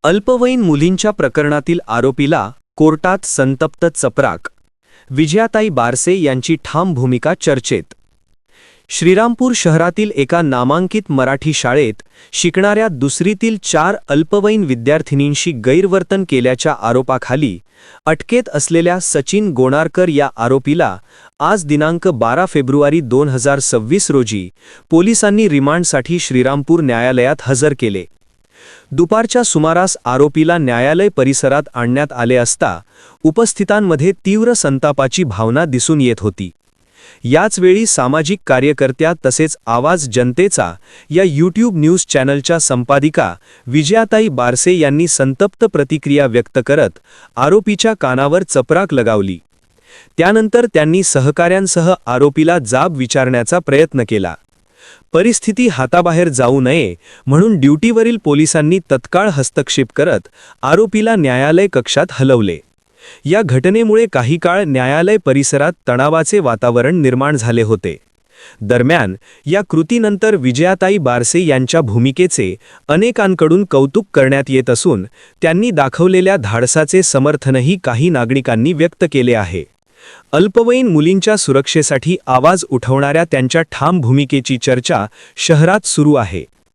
अल्पवयीन मुलींच्या प्रकरणातील आरोपीला कोर्टात संतप्त चपराक. विजयाताई बारसे यांची ठाम भूमिका चर्चेत. श्रीरामपूर शहरातील एका नामांकित मराठी शाळेत शिकणाऱ्या दुसरीतील 4 अल्पवयीन विद्यार्थिनींशी गैरवर्तन केल्याच्या आरोपाखाली अटकेत असलेल्या सचिन गोणारकर या आरोपीला आज दिनांक 12 फेब्रुवारी 2026 रोजी पोलिसांनी रिमांडसाठी श्रीरामपूर न्यायालयात हजर केले. दुपारच्या सुमारास आरोपीला न्यायालय परिसरात आणण्यात आले असता उपस्थितांमध्ये तीव्र संतापाची भावना दिसून येत होती. याचवेळी सामाजिक कार्यकर्त्या तसेच आवाज जनतेचा या यूट्यूब न्यूज चॅनलच्या संपादिका विजयाताई बारसे यांनी संतप्त प्रतिक्रिया व्यक्त करत आरोपीच्या कानावर चपराक लगावली. त्यानंतर त्यांनी सहकाऱ्यांसह आरोपीला जाब विचारण्याचा प्रयत्न केला. परिस्थिती हाताबाहेर जाऊ नये म्हणून ड्युटीवरील पोलिसांनी तत्काळ हस्तक्षेप करत आरोपीला न्यायालय कक्षात हलवले. या घटनेमुळे काही काळ न्यायालय परिसरात तणावाचे वातावरण निर्माण झाले होते. दरम्यान या कृतीनंतर विजयाताई बारसे यांच्या भूमिकेचे अनेकांकडून कौतुक करण्यात येत असून त्यांनी दाखवलेल्या धाडसाचे समर्थनही काही नागरिकांनी व्यक्त केले आहे. अल्पवयीन मुलींच्या सुरक्षेसाठी आवाज उठवणाऱ्या त्यांच्या ठाम भूमिकेची चर्चा शहरात सुरू आहे.